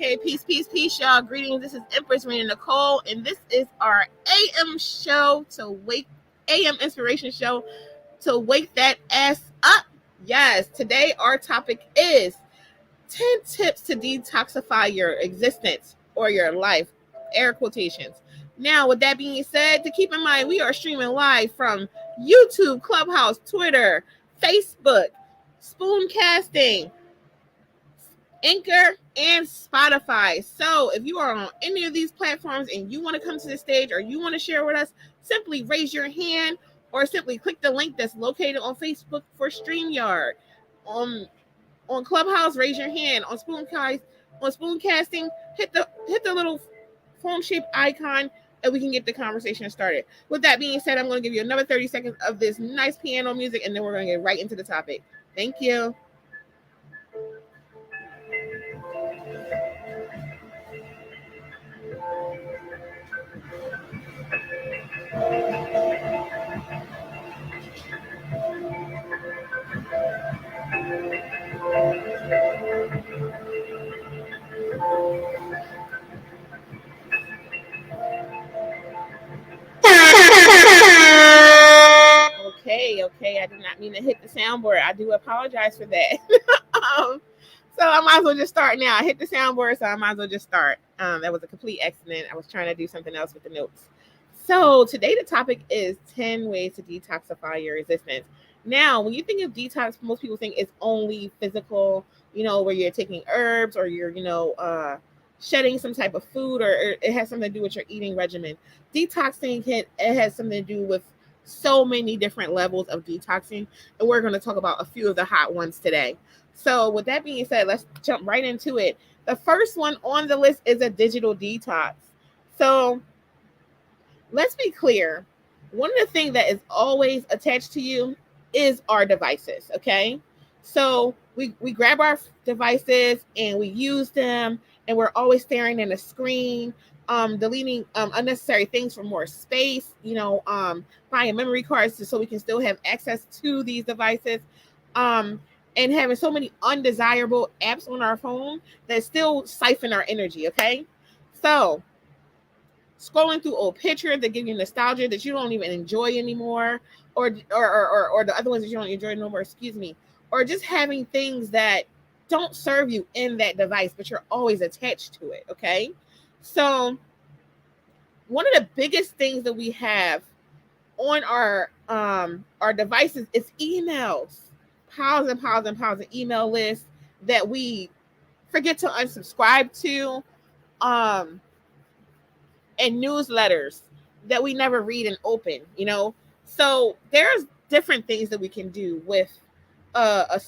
Okay, peace, y'all. Greetings. This is Empress Rena Nicole, and this is our AM show AM inspiration show to wake that ass up. Yes, today our topic is 10 tips to detoxify your existence or your life. Air quotations. Now, with that being said, to keep in mind, we are streaming live from YouTube, Clubhouse, Twitter, Facebook, Spooncasting, Anchor, and Spotify. So if you are on any of these platforms and you want to come to the stage or you want to share with us, simply raise your hand or simply click the link that's located on Facebook for StreamYard. On Clubhouse, raise your hand. On Spooncasting, hit the little phone shaped icon and we can get the conversation started. With that being said, I'm going to give you another 30 seconds of this nice piano music and then we're going to get right into the topic. Thank you. Okay. I did not mean to hit the soundboard. I do apologize for that. So I might as well just start now. I hit the soundboard, so I might as well just start. That was a complete accident. I was trying to do something else with the notes. So today the topic is 10 ways to detoxify your resistance. Now, when you think of detox, most people think it's only physical, where you're taking herbs or you're, shedding some type of food or it has something to do with your eating regimen. Detoxing it has something to do with so many different levels of detoxing, and we're going to talk about a few of the hot ones today. So with that being said, let's jump right into it. The first one on the list is a digital detox. So let's be clear. One of the things that is always attached to you is our devices, okay? So we grab our devices and we use them and we're always staring at a screen, deleting unnecessary things for more space, buying memory cards so we can still have access to these devices, and having so many undesirable apps on our phone that still siphon our energy, okay? So scrolling through old pictures that give you nostalgia that you don't even enjoy anymore, or the other ones that you don't enjoy no more, or just having things that don't serve you in that device, but you're always attached to it, okay? So one of the biggest things that we have on our devices is emails, piles and piles and piles of email lists that we forget to unsubscribe to, and newsletters that we never read and open, So there's different things that we can do with a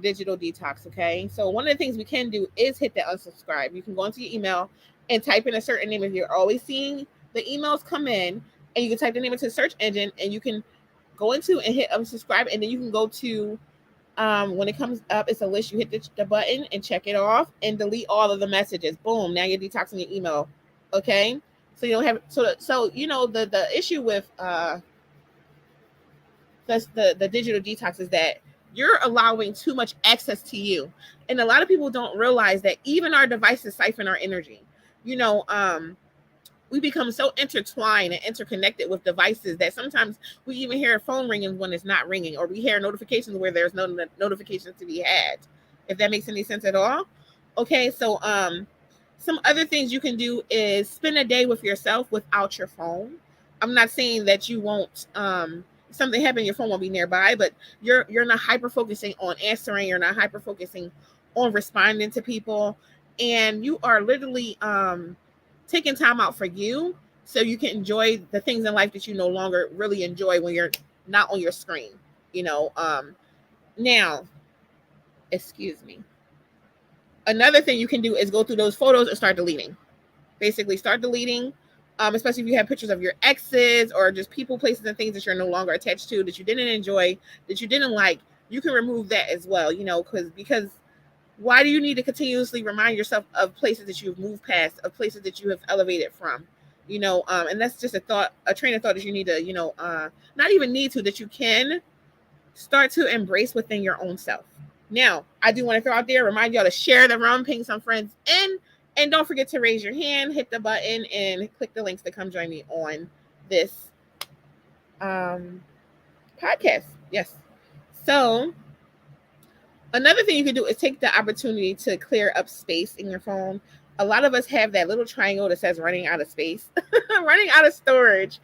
digital detox, okay? So one of the things we can do is hit that unsubscribe. You can go into your email and type in a certain name if you're always seeing the emails come in, and you can type the name into the search engine and you can go into and hit unsubscribe, and then you can go to when it comes up, it's a list. You hit the button and check it off and delete all of the messages. Boom. Now you're detoxing your email. Okay. So you don't have, the issue with, the digital detox is that you're allowing too much access to you. And a lot of people don't realize that even our devices siphon our energy. We become so intertwined and interconnected with devices that sometimes we even hear a phone ringing when it's not ringing, or we hear notifications where there's no notifications to be had, if that makes any sense at all. Okay, so some other things you can do is spend a day with yourself without your phone. I'm not saying that you won't something happened, your phone won't be nearby, but you're not hyper focusing on answering, you're not hyper focusing on responding to people, and you are literally taking time out for you so you can enjoy the things in life that you no longer really enjoy when you're not on your screen. You know, now, excuse me. Another thing you can do is go through those photos and start deleting. Basically, start deleting, especially if you have pictures of your exes or just people, places, and things that you're no longer attached to, that you didn't enjoy, that you didn't like. You can remove that as well, you know, because why do you need to continuously remind yourself of places that you've moved past, of places that you have elevated from? You know, and that's just a train of thought that you need to, not even need to, that you can start to embrace within your own self. Now, I do want to throw out there, remind y'all to share the room, ping some friends in, and don't forget to raise your hand, hit the button, and click the links to come join me on this podcast. Yes. So, another thing you can do is take the opportunity to clear up space in your phone. A lot of us have that little triangle that says running out of space, running out of storage.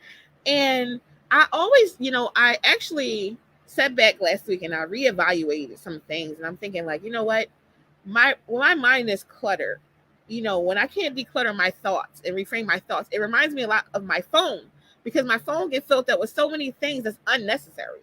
And I always, I actually sat back last week and I reevaluated some things. And I'm thinking, like, you know what? My mind is cluttered. When I can't declutter my thoughts and reframe my thoughts, it reminds me a lot of my phone, because my phone gets filled up with so many things that's unnecessary.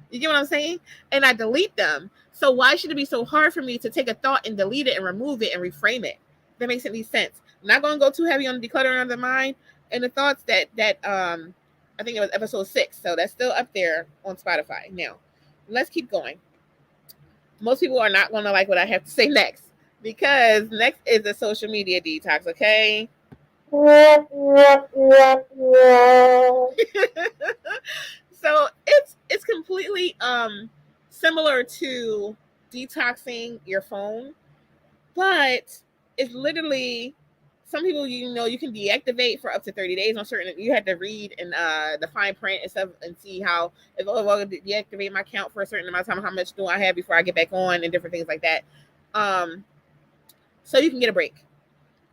You get what I'm saying? And I delete them. So why should it be so hard for me to take a thought and delete it and remove it and reframe it? That makes any sense. I'm not going to go too heavy on decluttering of the mind and the thoughts that I think it was episode 6. So that's still up there on Spotify. Now, let's keep going. Most people are not going to like what I have to say next, because next is the social media detox, okay? So it's completely similar to detoxing your phone, but it's literally, some people, you can deactivate for up to 30 days on certain. You had to read and the fine print and stuff and see how, if I deactivate my account for a certain amount of time, how much do I have before I get back on, and different things like that. So you can get a break.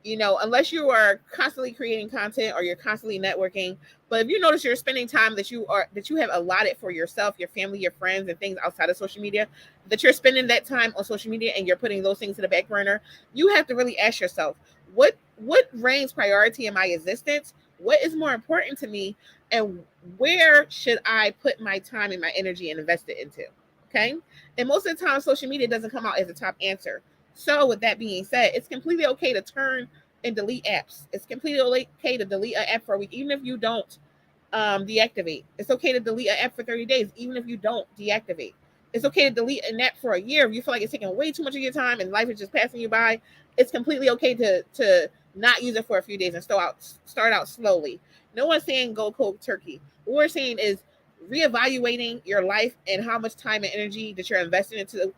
Unless you are constantly creating content or you're constantly networking. But if you notice you're spending time that you have allotted for yourself, your family, your friends, and things outside of social media, that you're spending that time on social media and you're putting those things to the back burner, you have to really ask yourself, what reigns priority in my existence? What is more important to me? And where should I put my time and my energy and invest it into? Okay. And most of the time, social media doesn't come out as a top answer. So with that being said, it's completely okay to turn and delete apps. It's completely okay to delete an app for a week, even if you don't deactivate. It's okay to delete an app for 30 days, even if you don't deactivate. It's okay to delete an app for a year if you feel like it's taking way too much of your time and life is just passing you by. It's completely okay to not use it for a few days and start out slowly. No one's saying go cold turkey. What we're saying is reevaluating your life and how much time and energy that you're investing into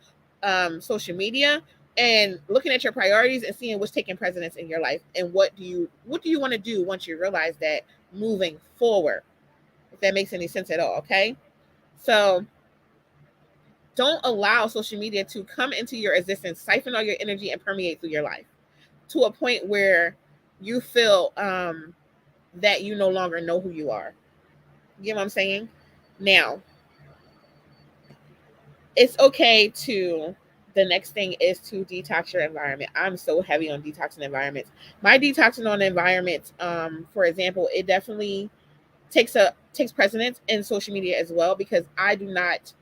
social media, and looking at your priorities and seeing what's taking precedence in your life, and what do you want to do once you realize that, moving forward, if that makes any sense at all. Okay, so don't allow social media to come into your existence, siphon all your energy, and permeate through your life to a point where you feel that you no longer know who you are. You get what I'm saying? Now, it's okay to, the next thing is to detox your environment. I'm so heavy on detoxing environments. My detoxing on environments, for example, it definitely takes precedence in social media as well, because I do not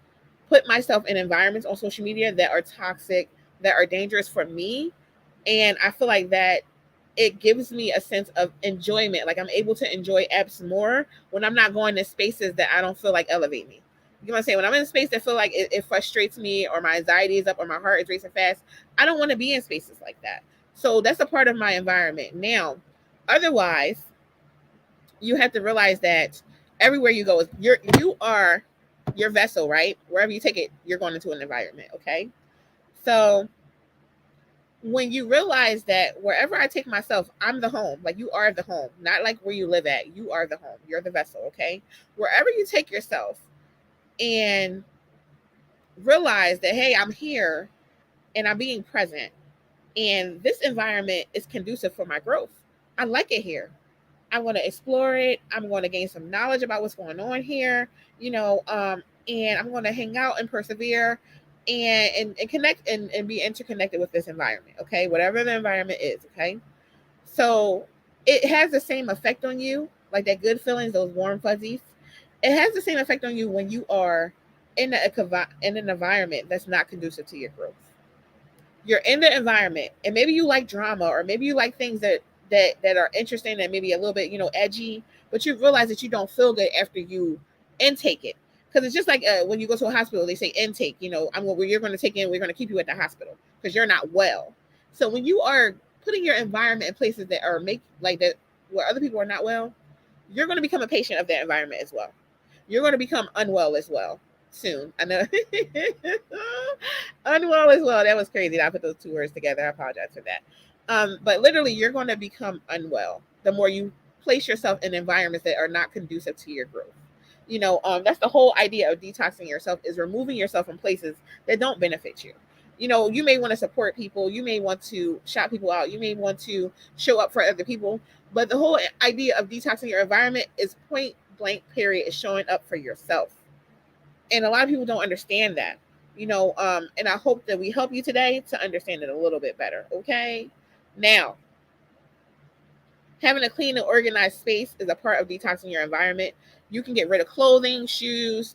put myself in environments on social media that are toxic, that are dangerous for me. And I feel like that it gives me a sense of enjoyment. Like, I'm able to enjoy apps more when I'm not going to spaces that I don't feel like elevate me. You know what I'm saying? When I'm in a space that feel like it frustrates me, or my anxiety is up, or my heart is racing fast, I don't want to be in spaces like that. So that's a part of my environment. Now, otherwise, you have to realize that everywhere you go, you are your vessel, right? Wherever you take it, you're going into an environment. Okay. So when you realize that wherever I take myself, I'm the home. Like, you are the home, not like where you live at. You are the home. You're the vessel. Okay. Wherever you take yourself, and realize that, hey, I'm here and I'm being present, and this environment is conducive for my growth. I like it here. I'm going to explore it. I'm going to gain some knowledge about what's going on here, and I'm going to hang out and persevere and connect and be interconnected with this environment. Okay. Whatever the environment is. Okay. So it has the same effect on you, like that good feelings, those warm fuzzies. It has the same effect on you when you are in an environment that's not conducive to your growth. You're in the environment, and maybe you like drama, or maybe you like things that are interesting and maybe a little bit edgy, but you realize that you don't feel good after you intake it. Because it's just like when you go to a hospital, they say intake. You're going to take in. We're going to keep you at the hospital because you're not well. So when you are putting your environment in places that are like that where other people are not well, you're going to become a patient of that environment as well. You're going to become unwell as well soon. I know. Unwell as well. That was crazy that I put those two words together. I apologize for that. But literally, you're going to become unwell the more you place yourself in environments that are not conducive to your growth. That's the whole idea of detoxing yourself, is removing yourself from places that don't benefit you. You may want to support people. You may want to shout people out. You may want to show up for other people. But the whole idea of detoxing your environment is point blank period, is showing up for yourself. And a lot of people don't understand that, and I hope that we help you today to understand it a little bit better. Okay. Now, having a clean and organized space is a part of detoxing your environment. You can get rid of clothing, shoes,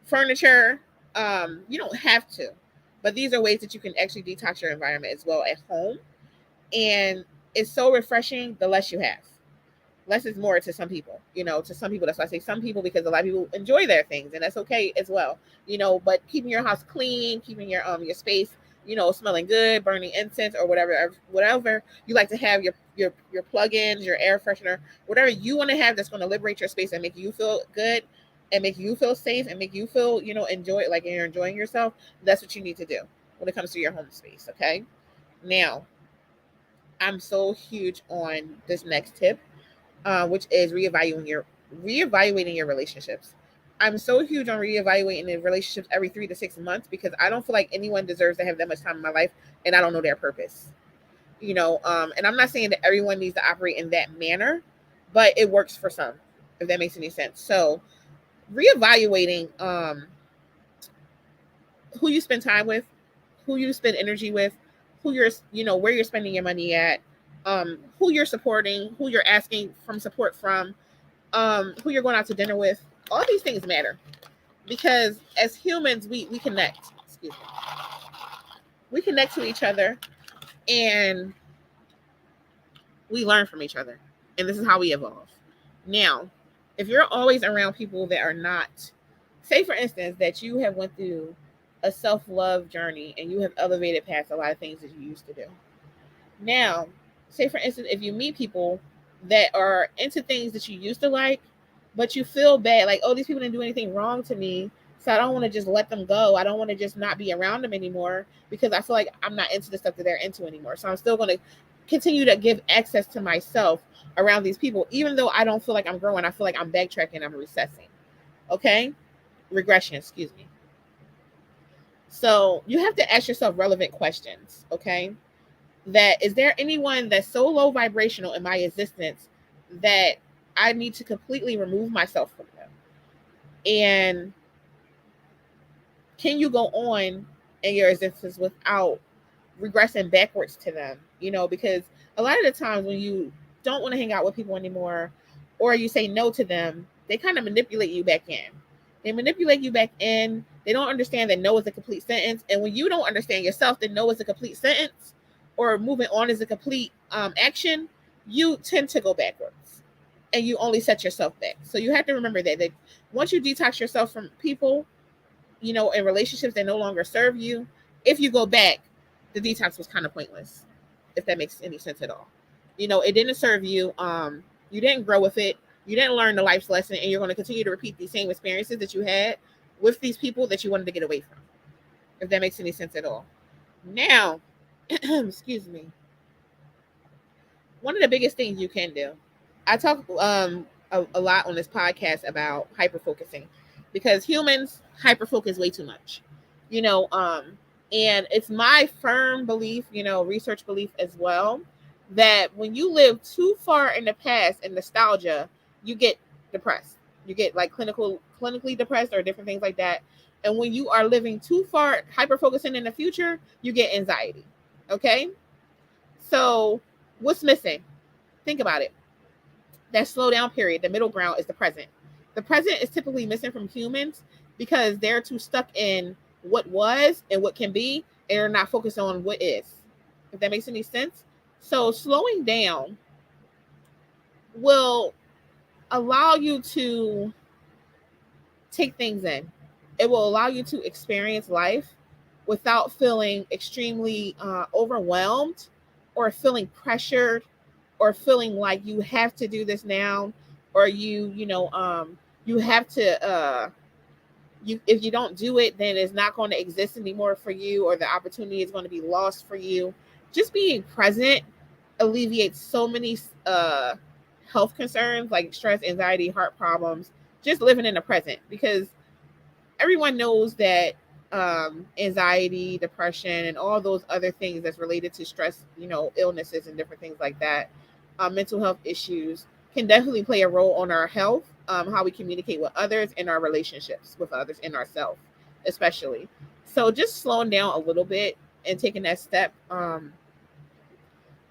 furniture. You don't have to, but these are ways that you can actually detox your environment as well at home. And it's so refreshing the less you have. Less is more to some people, to some people. That's why I say some people, because a lot of people enjoy their things, and that's okay as well, but keeping your house clean, keeping your space, smelling good, burning incense or whatever you like to have, your plug-ins, your air freshener, whatever you want to have that's going to liberate your space and make you feel good and make you feel safe and make you feel, enjoy it, like you're enjoying yourself. That's what you need to do when it comes to your home space. Okay. Now, I'm so huge on this next tip, which is reevaluating your relationships. I'm so huge on reevaluating the relationships every 3 to 6 months, because I don't feel like anyone deserves to have that much time in my life and I don't know their purpose. And I'm not saying that everyone needs to operate in that manner, but it works for some, if that makes any sense. So reevaluating who you spend time with, who you spend energy with, where you're spending your money at, who you're supporting, who you're asking from support from, who you're going out to dinner with. All these things matter, because as humans, we connect. Excuse me. We connect to each other, and we learn from each other, and this is how we evolve. Now, if you're always around people that are not, say for instance that you have went through a self-love journey and you have elevated past a lot of things that you used to do. Now, say for instance, if you meet people that are into things that you used to like, but you feel bad, like, oh, these people didn't do anything wrong to me, so I don't want to just let them go. I don't want to just not be around them anymore, because I feel like I'm not into the stuff that they're into anymore. So I'm still going to continue to give access to myself around these people, even though I don't feel like I'm growing. I feel like I'm backtracking, I'm recessing. Okay? Regression, excuse me. So you have to ask yourself relevant questions, okay? That is there anyone that's so low vibrational in my existence that I need to completely remove myself from them? And can you go on in your existence without regressing backwards to them? Because a lot of the times when you don't want to hang out with people anymore, or you say no to them, they kind of manipulate you back in. They manipulate you back in. They don't understand that no is a complete sentence. And when you don't understand yourself that no is a complete sentence, or moving on is a complete action, you tend to go backwards and you only set yourself back. So you have to remember that once you detox yourself from people, in relationships that no longer serve you, if you go back, the detox was kind of pointless, if that makes any sense at all. It didn't serve you. You didn't grow with it. You didn't learn the life's lesson, and you're going to continue to repeat these same experiences that you had with these people that you wanted to get away from, if that makes any sense at all. Now, excuse me. One of the biggest things you can do, I talk a lot on this podcast about hyper focusing, because humans hyper focus way too much, you know, um, and it's my firm belief, research belief as well, that when you live too far in the past and nostalgia, you get depressed. You get like clinically depressed or different things like that. And when you are living too far, hyper focusing in the future, you get anxiety. Okay? So what's missing? Think about it. That slow down period, the middle ground is the present. The present is typically missing from humans because they're too stuck in what was and what can be, and they're not focused on what is. If that makes any sense. So slowing down will allow you to take things in. It will allow you to experience life without feeling extremely overwhelmed or feeling pressured or feeling like you have to do this now or you have to you if you don't do it then it's not going to exist anymore for you or the opportunity is going to be lost for you. Just being present alleviates so many health concerns like stress, anxiety, heart problems, just living in the present because everyone knows that anxiety, depression, and all those other things that's related to stress, illnesses and different things like that, mental health issues can definitely play a role on our health, how we communicate with others, and our relationships with others and ourselves, especially. So just slowing down a little bit and taking that step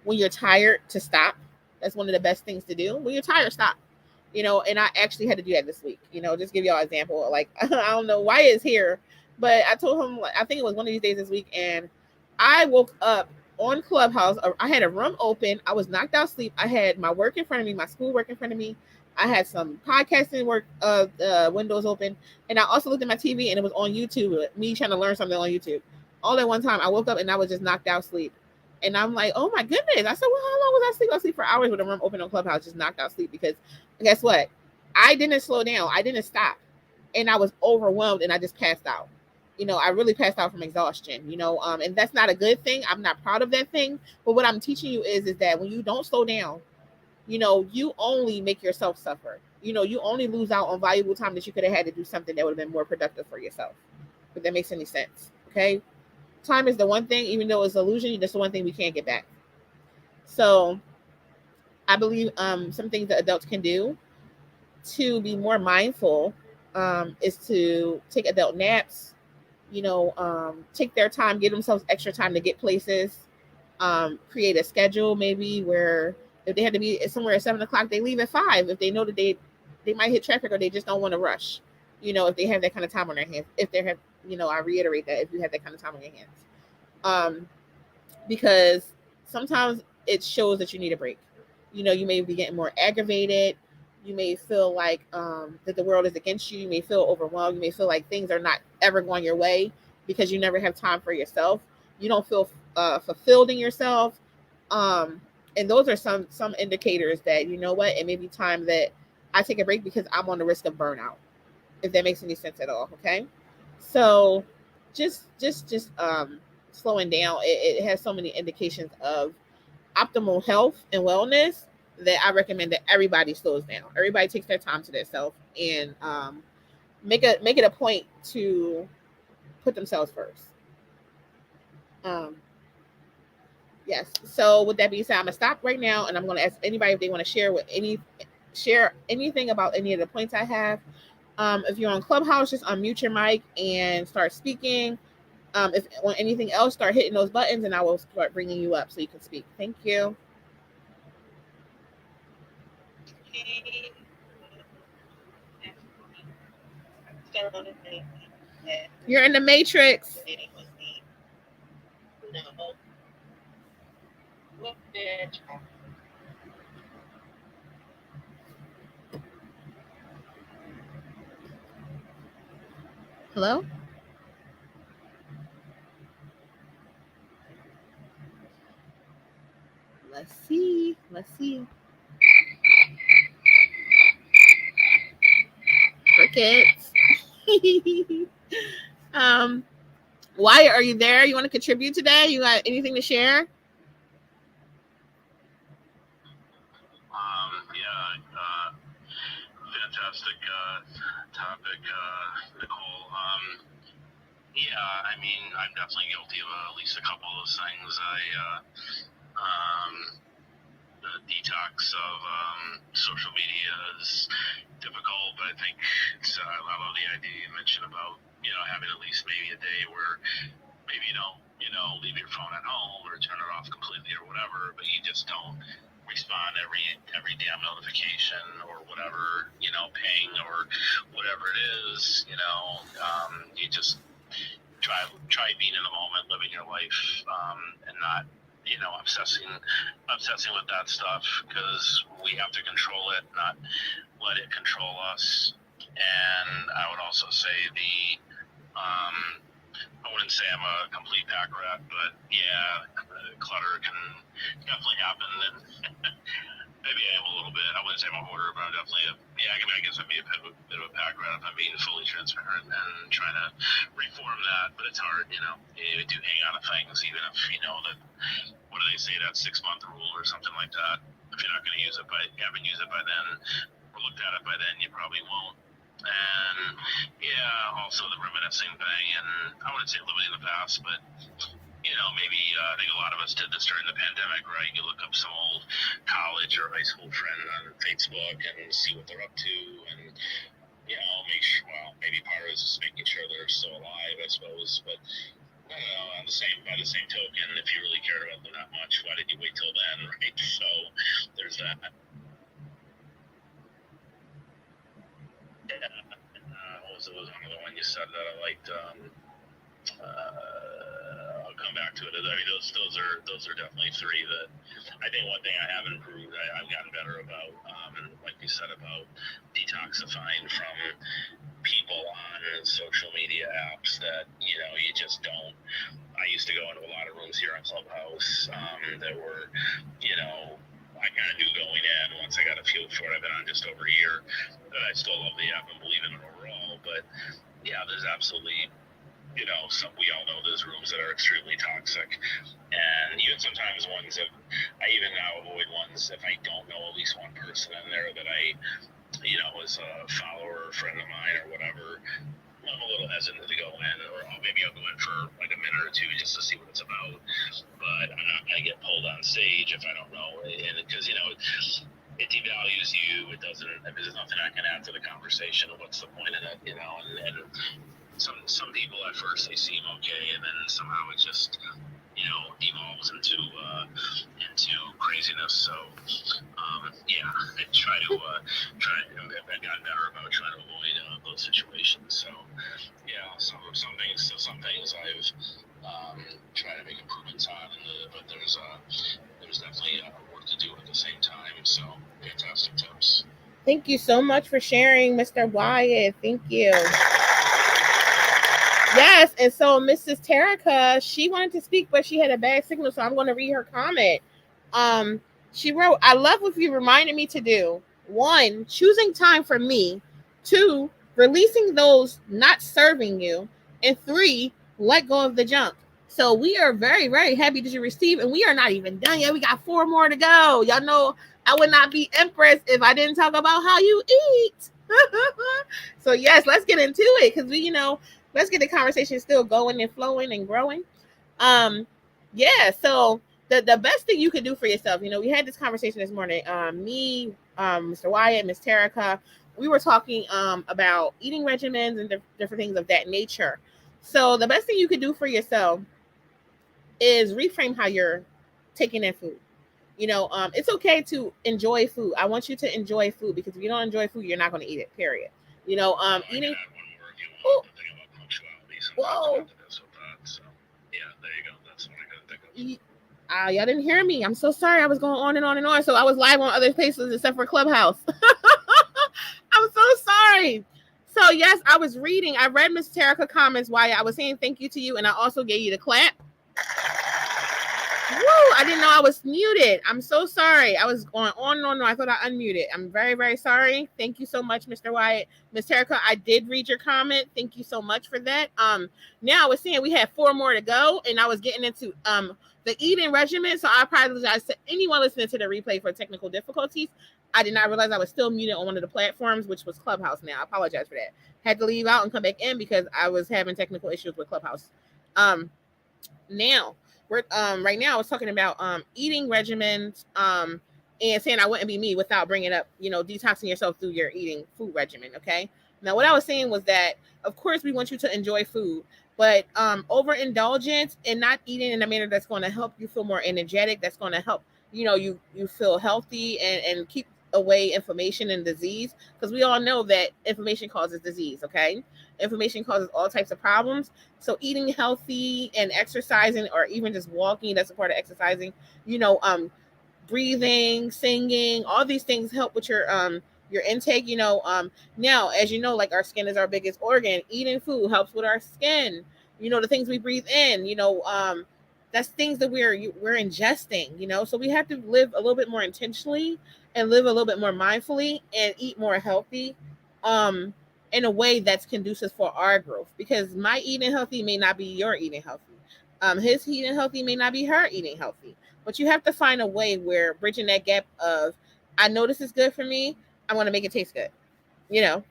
when you're tired to stop. That's one of the best things to do. When you're tired, stop. And I actually had to do that this week. Just give y'all an example. Like I don't know why it's here, but I told him like, I think it was one of these days this week, and I woke up on Clubhouse. I had a room open. I was knocked out sleep. I had my work in front of me, my school work in front of me. I had some podcasting work windows open, and I also looked at my TV and it was on YouTube. Me trying to learn something on YouTube. All at one time, I woke up and I was just knocked out sleep. And I'm like, oh my goodness. I said, well, how long was I asleep? I sleep for hours with a room open on Clubhouse, just knocked out sleep because guess what? I didn't slow down. I didn't stop. And I was overwhelmed and I just passed out. I really passed out from exhaustion, and that's not a good thing. I'm not proud of that thing. But what I'm teaching you is that when you don't slow down, you only make yourself suffer. You only lose out on valuable time that you could have had to do something that would have been more productive for yourself. If that makes any sense. Okay. Time is the one thing, even though it's illusion, that's the one thing we can't get back. So I believe some things that adults can do to be more mindful is to take adult naps, take their time, give themselves extra time to get places, create a schedule maybe where if they had to be somewhere at 7 o'clock, they leave at 5. If they know that they might hit traffic or they just don't want to rush, if they have that kind of time on their hands, if they have, I reiterate that if you have that kind of time on your hands, because sometimes it shows that you need a break. You may be getting more aggravated. You may feel like that the world is against you. You may feel overwhelmed. You may feel like things are not ever going your way because you never have time for yourself. You don't feel fulfilled in yourself. And those are some indicators that, what, it may be time that I take a break because I'm on the risk of burnout, if that makes any sense at all. Okay. So just slowing down, it has so many indications of optimal health and wellness that I recommend that everybody slows down. Everybody takes their time to themselves and make it a point to put themselves first. Um, yes. So with that being said, I'm gonna stop right now and I'm gonna ask anybody if they want to share anything about any of the points I have. If you're on Clubhouse, just unmute your mic and start speaking. If on anything else, start hitting those buttons and I will start bringing you up so you can speak. Thank you. You're in the matrix. Hello? Let's see. Crickets. um, Wyatt, are you there? You want to contribute today? You got anything to share? Yeah, fantastic topic, Nicole. Yeah, I mean, I'm definitely guilty of at least a couple of those things. I detox of social media is difficult, but I think I love the idea you mentioned about having at least maybe a day where maybe you don't leave your phone at home or turn it off completely or whatever, but you just don't respond every damn notification or whatever ping or whatever it is. You just try being in the moment, living your life, and not obsessing with that stuff, because we have to control it, not let it control us. And I would also say I wouldn't say I'm a complete pack rat, but yeah, clutter can definitely happen, and maybe I am a little bit. I wouldn't say I'm a hoarder, but I'm definitely I guess I'd be a bit of a pack rat if I'm being fully transparent and trying to reform that. But it's hard, you do hang on to things, even if you know that, what do they say, that 6-month rule or something like that. If you're not going to haven't used it by then, or looked at it by then, you probably won't. And yeah, also the reminiscing thing, and I wouldn't say living in the past, but maybe I think a lot of us did this during the pandemic, right? You look up some old college or high school friend on Facebook and see what they're up to, and make sure. Well, maybe part of it is just making sure they're still alive, I suppose. But I don't know. By the same token, if you really cared about them that much, why did you wait till then, right? So there's that. Yeah. What was another one you said that I liked? I'll come back to it. I mean, those are definitely three that I think. One thing I have improved, I've gotten better about, like you said, about detoxifying from people on social media apps that you just don't. I used to go into a lot of rooms here on Clubhouse that were, I kind of knew going in once I got a feel for it. I've been on just over a year, but I still love the app and believe in it overall. But yeah, there's absolutely, we all know there's rooms that are extremely toxic, and even sometimes ones that I even now avoid ones if I don't know at least one person in there that I, as a follower or friend of mine or whatever. I'm a little hesitant to go in, or maybe I'll go in for like a minute or two just to see what it's about. But I'm not going to get pulled on stage if I don't know, and because it devalues you. It doesn't. If there's nothing I can add to the conversation, what's the point of it? And some people at first they seem okay, and then somehow it just evolves into craziness. So yeah, I try. I've gotten better about trying to avoid those situations. So yeah, some things I've tried to make improvements on, but there's definitely work to do at the same time. So fantastic tips. Thank you so much for sharing, Mr. Wyatt. Thank you. Yes, and so Mrs. Terica, she wanted to speak, but she had a bad signal, so I'm going to read her comment. She wrote, "I love what you reminded me to do. 1, choosing time for me. 2, releasing those not serving you. And 3, let go of the junk." So we are very, very happy that you received, and we are not even done yet. We got 4 more to go. Y'all know I would not be Empress if I didn't talk about how you eat. So yes, let's get into it, because let's get the conversation still going and flowing and growing. Yeah, so the best thing you could do for yourself, we had this conversation this morning. Me, Mr. Wyatt, Miss Terica, we were talking about eating regimens and different things of that nature. So the best thing you could do for yourself is reframe how you're taking in food. It's okay to enjoy food. I want you to enjoy food, because if you don't enjoy food, you're not going to eat it, period. Eating. Oh, whoa. So, yeah, there you go. That's what I gotta think of. Y'all didn't hear me. I'm so sorry. I was going on and on and on. So I was live on other places except for Clubhouse. I'm so sorry. So yes, I was reading. I read Miss Terica comments while I was saying thank you to you, and I also gave you the clap. Woo! I didn't know I was muted. I'm so sorry. I was going on and on. I thought I unmuted. I'm very, very sorry. Thank you so much, Mr. Wyatt. Ms. Terica, I did read your comment. Thank you so much for that. Now I was saying we have 4 more to go, and I was getting into the eating regimen. So I apologize to anyone listening to the replay for technical difficulties. I did not realize I was still muted on one of the platforms, which was Clubhouse. Now I apologize for that. Had to leave out and come back in because I was having technical issues with Clubhouse. Now we're right now I was talking about eating regimens and saying I wouldn't be me without bringing up, detoxing yourself through your eating food regimen. Okay. Now, what I was saying was that, of course, we want you to enjoy food, but overindulgence and not eating in a manner that's going to help you feel more energetic, that's going to help, you feel healthy and keep away inflammation and disease, because we all know that inflammation causes disease. Okay. Inflammation causes all types of problems. So eating healthy and exercising, or even just walking, that's a part of exercising, you know, breathing, singing, all these things help with your intake. Now, as you know, like our skin is our biggest organ. Eating food helps with our skin. The things we breathe in, that's things that we're ingesting, so we have to live a little bit more intentionally and live a little bit more mindfully and eat more healthy, in a way that's conducive for our growth, because my eating healthy may not be your eating healthy. His eating healthy may not be her eating healthy. But you have to find a way where bridging that gap of, I know this is good for me, I want to make it taste good, you know.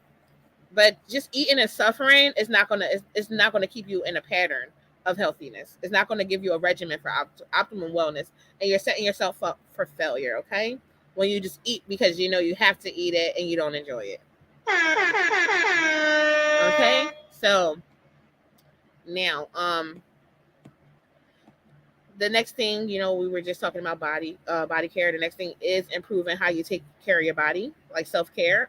But just eating and suffering is not gonna it's not gonna keep you in a pattern of healthiness. It's not gonna give you a regimen for optimum wellness, and you're setting yourself up for failure. Okay, when you just eat because you have to eat it and you don't enjoy it. Okay, so now the next thing, we were just talking about body care. The next thing is improving how you take care of your body, like self-care.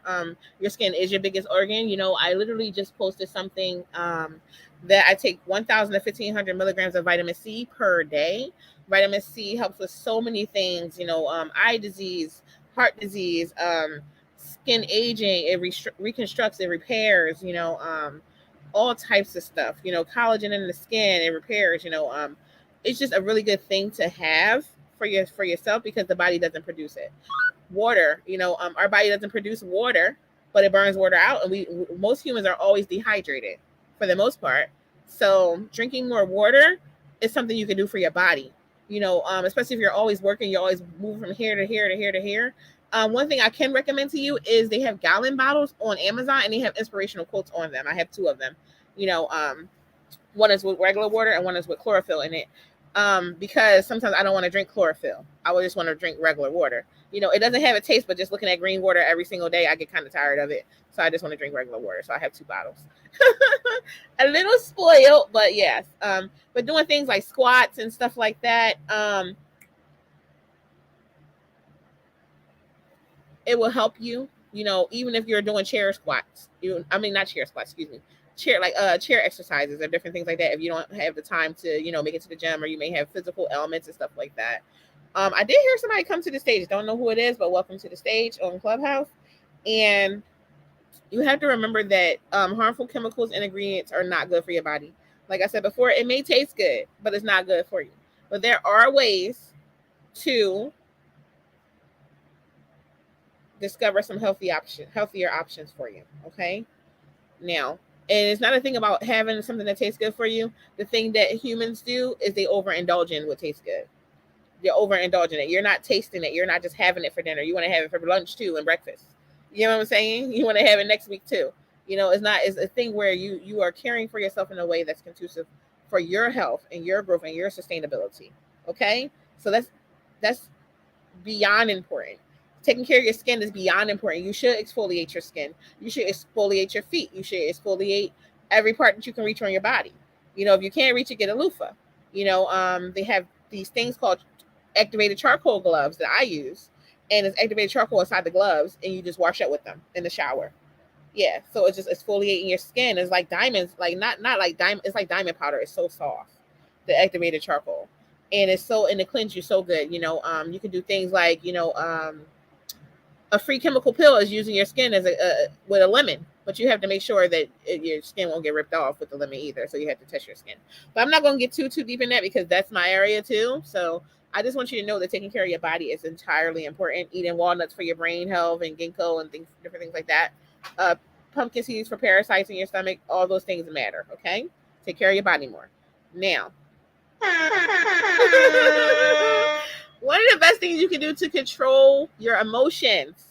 Your skin is your biggest organ. I literally just posted something, that I take 1,000 to 1,500 milligrams of vitamin C per day. Vitamin C helps with so many things, eye disease, heart disease, skin aging. It reconstructs, it repairs, all types of stuff, collagen in the skin, it repairs, it's just a really good thing to have for yourself, because the body doesn't produce it. Water, our body doesn't produce water, but it burns water out, and most humans are always dehydrated for the most part. So drinking more water is something you can do for your body. Especially if you're always working, you're always moving from here to here to here to here. One thing I can recommend to you is they have gallon bottles on Amazon, and they have inspirational quotes on them. I have two of them. One is with regular water and one is with chlorophyll in it. Because sometimes I don't want to drink chlorophyll. I would just want to drink regular water. It doesn't have a taste, but just looking at green water every single day, I get kind of tired of it. So I just want to drink regular water. So I have two bottles. A little spoiled, but yes. But doing things like squats and stuff like that, it will help you. Even if you're doing chair squats, not chair squats, excuse me, chair exercises or different things like that. If you don't have the time to, make it to the gym, or you may have physical ailments and stuff like that. I did hear somebody come to the stage. Don't know who it is, but welcome to the stage on Clubhouse. And you have to remember that harmful chemicals and ingredients are not good for your body. Like I said before, it may taste good, but it's not good for you. But there are ways to discover some healthier options for you. Okay. Now, and it's not a thing about having something that tastes good for you. The thing that humans do is they overindulge in what tastes good. You're overindulging it. You're not tasting it. You're not just having it for dinner. You want to have it for lunch too and breakfast. You know what I'm saying? You want to have it next week too. It's a thing where you are caring for yourself in a way that's conducive for your health and your growth and your sustainability. Okay? So that's beyond important. Taking care of your skin is beyond important. You should exfoliate your skin. You should exfoliate your feet. You should exfoliate every part that you can reach on your body. If you can't reach it, get a loofah. They have these things called activated charcoal gloves that I use, and it's activated charcoal inside the gloves, and you just wash up with them in the shower. Yeah, so it's just exfoliating your skin. It's like diamonds, like not like diamond. It's like diamond powder. It's so soft, the activated charcoal, and it cleans you so good. You can do things like a free chemical peel is using your skin as with a lemon, but you have to make sure that your skin won't get ripped off with the lemon either. So you have to test your skin. But I'm not going to get too deep in that, because that's my area too. So I just want you to know that taking care of your body is entirely important. Eating walnuts for your brain health and ginkgo and different things like that. Pumpkin seeds for parasites in your stomach. All those things matter. Okay, take care of your body more. Now, one of the best things you can do to control your emotions.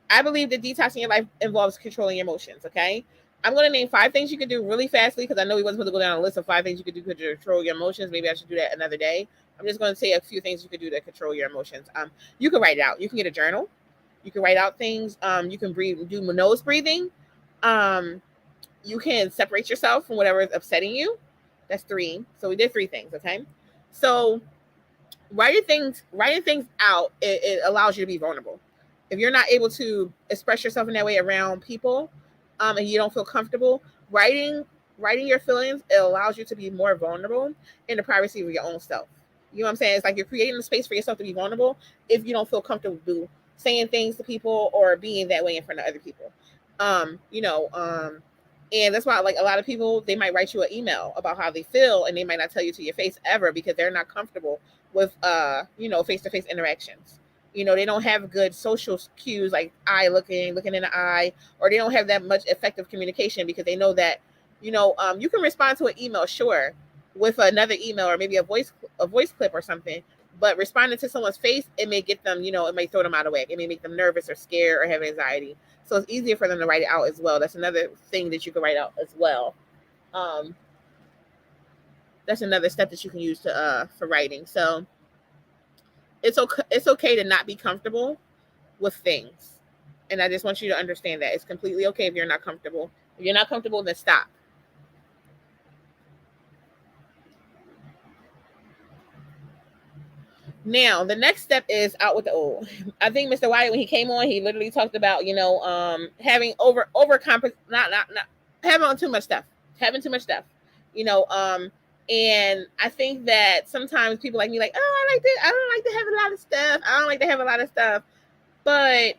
I believe that detoxing your life involves controlling your emotions. Okay. I'm going to name 5 things you can do really fastly because I know we wasn't supposed to go down a list of 5 things you could do to control your emotions. Maybe I should do that another day. I'm just going to say a few things you could do to control your emotions. You can write it out. You can get a journal. You can write out things. You can do nose breathing. Um, you can separate yourself from whatever is upsetting you. That's 3. So we did 3 things. Okay. So writing things out, it allows you to be vulnerable. If you're not able to express yourself in that way around people, and you don't feel comfortable writing your feelings, it allows you to be more vulnerable in the privacy of your own self. You know what I'm saying? It's like you're creating a space for yourself to be vulnerable if you don't feel comfortable saying things to people or being that way in front of other people. You know, and that's why, like, a lot of people, they might write you an email about how they feel, and they might not tell you to your face ever because they're not comfortable with, face-to-face interactions. They don't have good social cues like eye looking in the eye, or they don't have that much effective communication because they know that, you can respond to an email, sure, with another email or maybe a voice clip or something. But responding to someone's face, it may get them, it may throw them out of whack. It may make them nervous or scared or have anxiety. So it's easier for them to write it out as well. That's another thing that you can write out as well. Um, that's another step that you can use to for writing. So it's okay to not be comfortable with things. And I just want you to understand that it's completely okay if you're not comfortable. If you're not comfortable, then stop. Now, the next step is out with the old. I think Mr. Wyatt, when he came on, he literally talked about, having not having on too much stuff, having too much stuff, you know. And I think that sometimes people like me, like, oh, I like this. I don't like to have a lot of stuff. I don't like to have a lot of stuff, but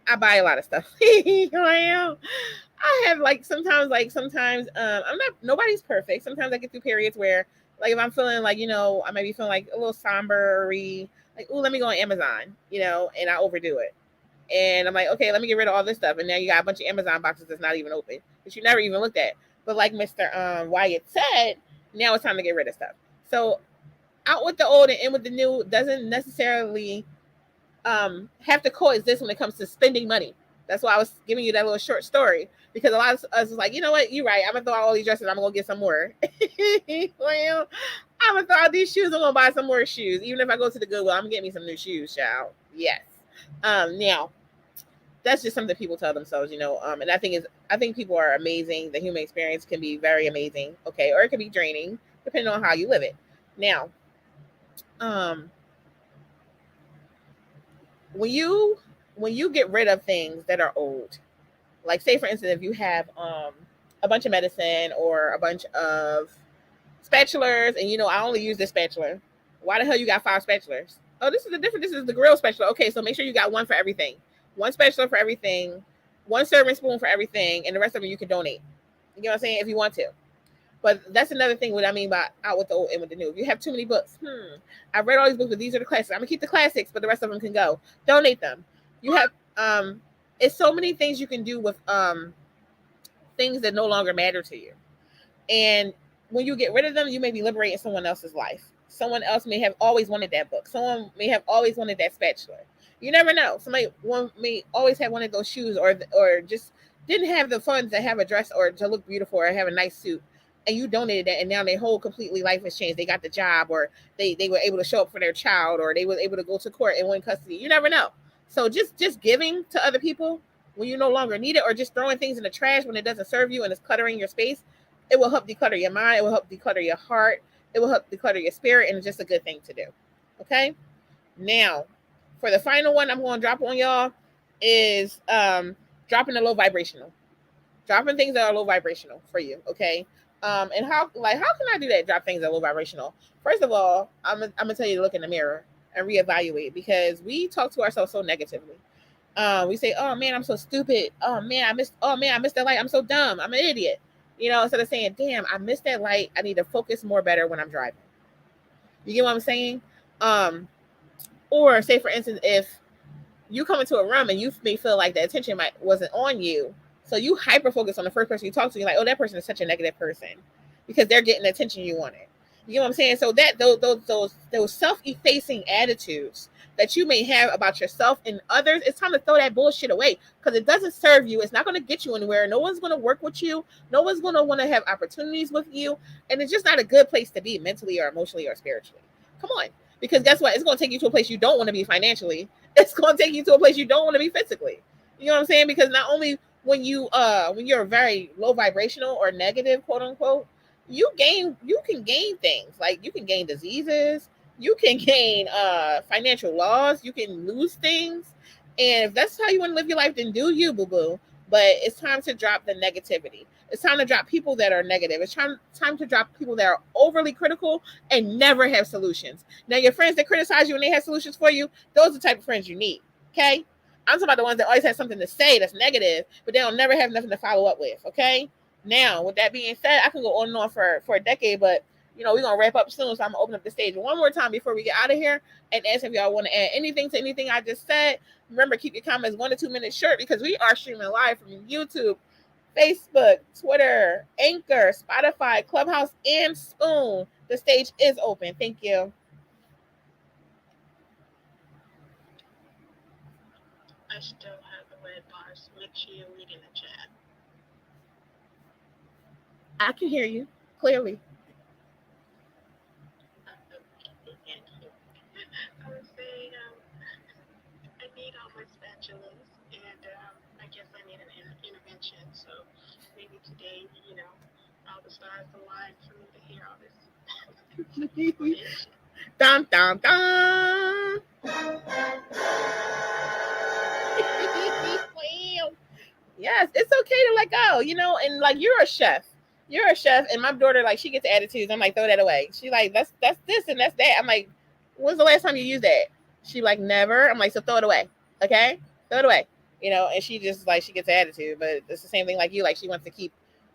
I buy a lot of stuff. I have sometimes I'm not nobody's perfect. Sometimes I get through periods where, like, if I'm feeling like, I might be feeling like a little somber, like, oh, let me go on Amazon, and I overdo it. And I'm like, okay, let me get rid of all this stuff. And now you got a bunch of Amazon boxes that's not even open, that you never even looked at. But like Mr. Wyatt said, now it's time to get rid of stuff. So out with the old and in with the new doesn't necessarily have to coexist when it comes to spending money. That's why I was giving you that little short story, because a lot of us is like, you know what, you're right. I'm gonna throw out all these dresses. I'm gonna go get some more. Well, I'm gonna throw out these shoes. I'm gonna buy some more shoes. Even if I go to the Goodwill, I'm gonna get me some new shoes, child. Yes. Now that's just something people tell themselves, and I think people are amazing. The human experience can be very amazing, okay, or it can be draining depending on how you live it. Now, um, when you get rid of things that are old, like, say for instance, if you have a bunch of medicine or a bunch of spatulas, and I only use this spatula. Why the hell you got 5 spatulas? Oh, this is the grill spatula. Okay, so make sure you got one for everything. One spatula for everything, one serving spoon for everything, and the rest of them you can donate. You know what I'm saying? If you want to. But that's another thing, what I mean by out with the old, in with the new. If you have too many books, I read all these books, but these are the classics. I'm gonna keep the classics, but the rest of them can go. Donate them. You have it's so many things you can do with things that no longer matter to you. And when you get rid of them, you may be liberating someone else's life. Someone else may have always wanted that book. Someone may have always wanted that spatula. You never know. Somebody may always have wanted those shoes, or just didn't have the funds to have a dress or to look beautiful or have a nice suit. And you donated that, and now their whole completely life has changed. They got the job, or they were able to show up for their child, or they were able to go to court and win custody. You never know. So just giving to other people when you no longer need it, or just throwing things in the trash when it doesn't serve you and it's cluttering your space, it will help declutter your mind. It will help declutter your heart. It will help declutter your spirit, and it's just a good thing to do. Okay? Now, for the final one I'm going to drop on y'all is dropping the low vibrational. Dropping things that are low vibrational for you, okay? And how can I do that? Drop things that are low vibrational. First of all, I'm gonna tell you to look in the mirror and reevaluate, because we talk to ourselves so negatively. We say, "Oh man, I'm so stupid. Oh man, I missed that light. I'm so dumb. I'm an idiot." Instead of saying, "Damn, I missed that light. I need to focus more better when I'm driving." You get what I'm saying? Or say for instance, if you come into a room and you may feel like the attention wasn't on you, so you hyper focus on the first person you talk to. You're like, "Oh, that person is such a negative person," because they're getting the attention you wanted. You know what I'm saying? So that those self-effacing attitudes that you may have about yourself and others, it's time to throw that bullshit away because it doesn't serve you. It's not going to get you anywhere. No one's going to work with you. No one's going to want to have opportunities with you, and it's just not a good place to be mentally or emotionally or spiritually. Come on, because guess what? It's going to take you to a place you don't want to be financially. It's going to take you to a place you don't want to be physically. You know what I'm saying? Because not only when you're very low vibrational or negative, quote unquote, you can gain things like you can gain diseases, you can gain financial loss, you can lose things. And if that's how you want to live your life, then do you, boo boo. But it's time to drop the negativity. It's time to drop people that are negative. It's time to drop people that are overly critical and never have solutions. Now, your friends that criticize you and they have solutions for you, those are the type of friends you need. Okay? I'm talking about the ones that always have something to say that's negative, but they'll never have nothing to follow up with. Okay? Now, with that being said, I can go on and on for a decade, but we're gonna wrap up soon, so I'm gonna open up the stage one more time before we get out of here and ask if y'all want to add anything to anything I just said. Remember, keep your comments 1 to 2 minutes short because we are streaming live from YouTube, Facebook, Twitter, Anchor, Spotify, Clubhouse, and Spoon. The stage is open. Thank you. I still have the red bars. Make sure you're reading the chat. I can hear you clearly. I was saying, I need all my spatulas, and I guess I need an intervention. So maybe today, all the stars align for me to hear all this information. Dun dun dun. Yes, it's okay to let go, and like you're a chef. You're a chef, and my daughter, like, she gets attitudes. I'm like, throw that away. She like, that's this and that's that. I'm like, when's the last time you used that? She like, never. I'm like, so throw it away. Okay? Throw it away. And she just like she gets attitude, but it's the same thing like you, like she wants to keep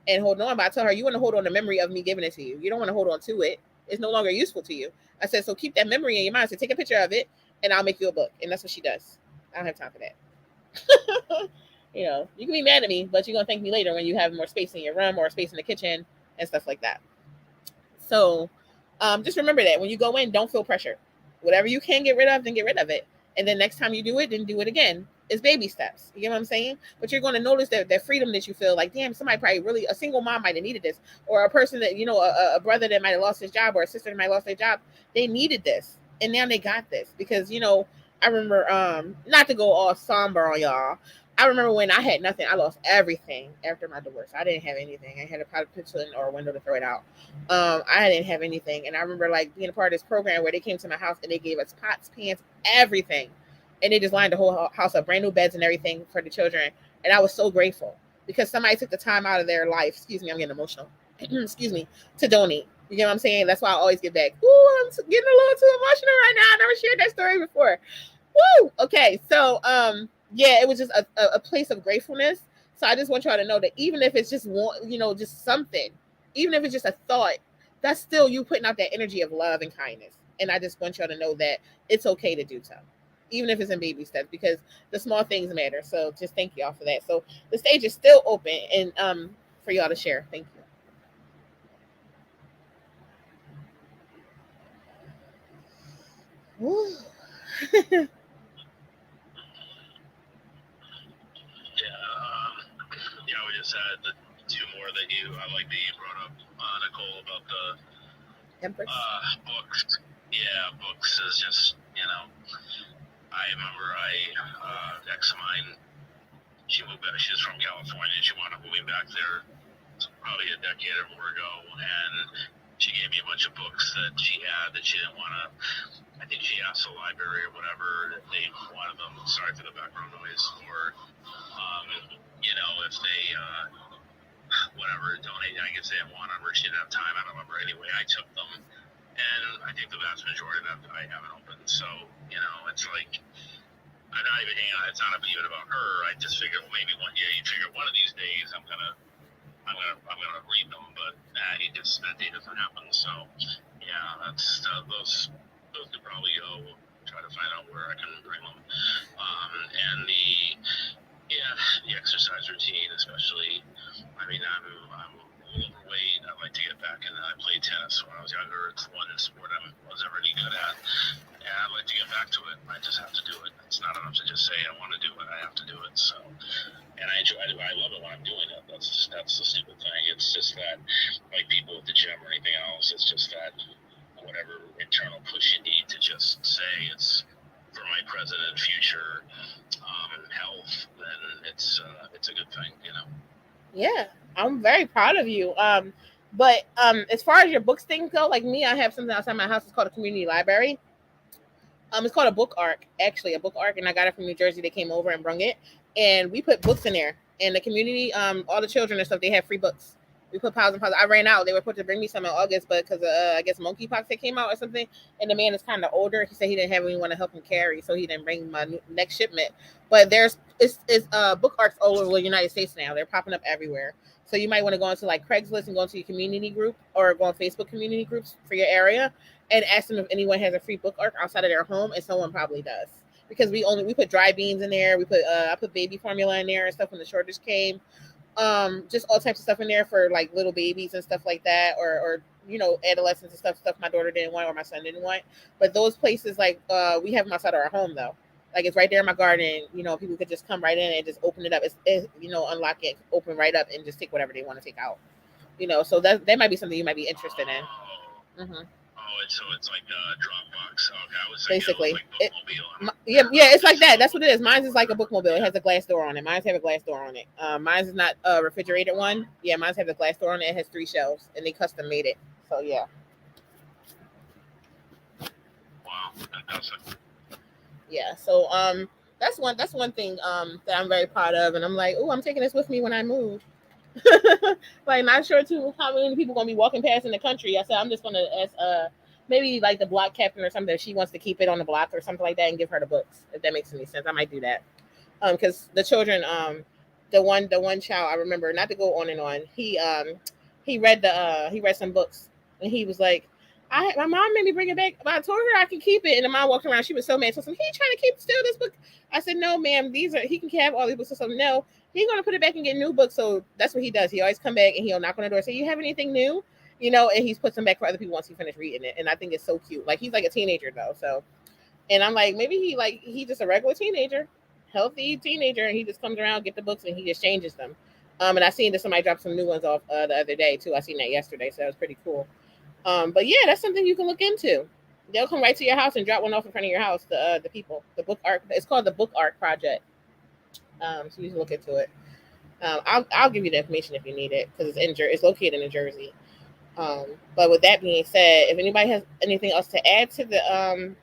and hold on. But I tell her, you want to hold on the memory of me giving it to you. You don't want to hold on to it. It's no longer useful to you. I said, so keep that memory in your mind. So take a picture of it and I'll make you a book. And that's what she does. I don't have time for that. You can be mad at me, but you're gonna thank me later when you have more space in your room or space in the kitchen and stuff like that. So just remember that when you go in, don't feel pressure. Whatever you can get rid of, then get rid of it. And then next time you do it, then do it again. It's baby steps. You get what I'm saying? But you're going to notice that freedom that you feel like, damn, somebody probably really, a single mom might have needed this. Or a person that, a brother that might have lost his job or a sister that might have lost their job. They needed this. And now they got this. Because, I remember, not to go all somber on y'all, I remember when I had nothing. I lost everything after my divorce. I didn't have anything. I had a pot kitchen or a window to throw it out. I didn't have anything. And I remember like being a part of this program where they came to my house and they gave us pots, pans, everything. And they just lined the whole house up, brand new beds and everything for the children. And I was so grateful because somebody took the time out of their life. Excuse me, I'm getting emotional. Excuse me, to donate. You know what I'm saying? That's why I always give back. Ooh, I'm getting a little too emotional right now. I never shared that story before. Woo! Okay, so yeah, it was just a place of gratefulness. So I just want y'all to know that even if it's just one, just something, even if it's just a thought, that's still you putting out that energy of love and kindness. And I just want y'all to know that it's okay to do so, even if it's in baby steps, because the small things matter. So just thank y'all for that. So the stage is still open and for y'all to share. Thank you. Woo. We just had the two more that I like that you brought up, Nicole, about the Empress. books. Yeah, books is just, I remember ex of mine, she moved back, she's from California, she wound up moving back there probably a decade or more ago, and she gave me a bunch of books that she had that she didn't want to, I think she asked the library or whatever, they wanted them, sorry for the background noise, or, if they, whatever, donate, I guess they didn't want them or she didn't have time, I don't remember. Anyway, I took them, and I think the vast majority of them I haven't opened, so, it's like, I'm not even hanging on, it's not even about her, I just figured, well, maybe you figure one of these days I'm gonna read them, but that day doesn't happen. So yeah, that's those could probably go. Try to find out where I can bring them. And the exercise routine, especially. I mean, I'm little overweight. I'd like to get back in. I played tennis when I was younger. It's one sport I was ever any good at, and I'd like to get back to it. I just have to do it. It's not enough to just say I want to do it. I have to do it. So, and I enjoy it. I love it when I'm doing it. That's the stupid thing. It's just that, like people at the gym or anything else, it's just that whatever internal push you need to just say it's for my present and future health, then it's a good thing, you know. Yeah, I'm very proud of you. But as far as your books things go, like me, I have something outside my house. It's called a community library. It's called a book arc, actually, a book arc, and I got it from New Jersey. They came over and brung it, and we put books in there. And the community, all the children and stuff, they have free books. We put piles and piles. I ran out. They were supposed to bring me some in August, but because I guess monkeypox that came out or something, and the man is kind of older. He said he didn't have anyone to help him carry, so he didn't bring my next shipment. But it's book arcs all over the United States now. They're popping up everywhere. So you might want to go into like Craigslist and go into your community group or go on Facebook community groups for your area and ask them if anyone has a free book arc outside of their home, and someone probably does. Because we put dry beans in there. We put I put baby formula in there and stuff when the shortage came. Just all types of stuff in there for like little babies and stuff like that, or adolescents and stuff my daughter didn't want or my son didn't want. But those places, like we have them outside of our home though. Like it's right there in my garden. People could just come right in and just open it up. It's unlock it, open right up, and just take whatever they want to take out. So that might be something you might be interested in. Mm-hmm. So it's like a Dropbox. Okay, I was basically it was like bookmobile. Yeah, it's like that. That's what it is. Mine's is like a bookmobile. It has a glass door on it. Mine's have a glass door on it. Mine's is not a refrigerated one. Yeah, mine's have a glass door on it. It has 3 shelves, and they custom made it. So yeah. Wow, fantastic. Yeah. So that's one thing that I'm very proud of, and I'm like, oh, I'm taking this with me when I move. Like, not sure too how many people gonna be walking past in the country. I said I'm just gonna ask maybe like the block captain or something if she wants to keep it on the block or something like that and give her the books, if that makes any sense. I might do that. Because the children, the one child I remember, not to go on and on, he read some books, and he was like, my mom made me bring it back, but I told her I could keep it, and the mom walked around, she was so mad. So I said, he trying to steal this book? I said, no ma'am, he can have all these books. So no, he's gonna put it back and get new books. So that's what he does. He always come back and he'll knock on the door and say, you have anything new? And he's puts them back for other people once he finished reading it. And I think it's so cute. Like, he's like a teenager though. So, and I'm like, maybe he's just a regular teenager, healthy teenager, and he just comes around, get the books, and he exchanges them. And I seen that somebody dropped some new ones off the other day too. I seen that yesterday, so that was pretty cool. But yeah, that's something you can look into. They'll come right to your house and drop one off in front of your house. The people, the book art. It's called the Book Art Project. So you can look into it. I'll give you the information if you need it, because it's located in Jersey. But with that being said, if anybody has anything else to add to the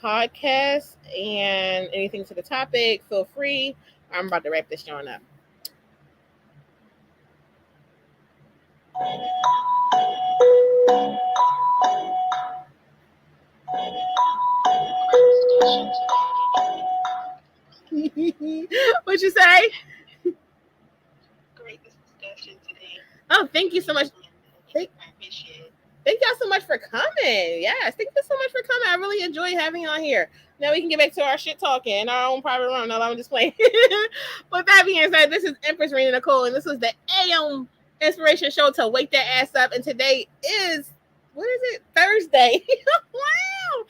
podcast and anything to the topic, feel free. I'm about to wrap this show up. What you say? Great discussion today. Oh, thank you so much. I appreciate it. Thank y'all so much for coming. Yes, thank you so much for coming. I really enjoy having y'all here. Now we can get back to our shit talking in our own private room. No, I'm just playing. With that being said, this is Empress Rena Nicole, and this was the AM Inspiration Show to wake that ass up. And today is, what is it? Thursday. Wow.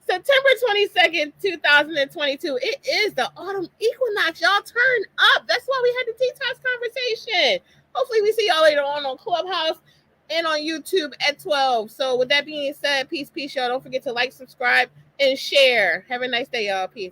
September 22nd, 2022. It is the autumn equinox. Y'all turn up. That's why we had the detox conversation. Hopefully we see y'all later on Clubhouse and on YouTube at 12. So with that being said, peace, y'all. Don't forget to like, subscribe, and share. Have a nice day, y'all. Peace.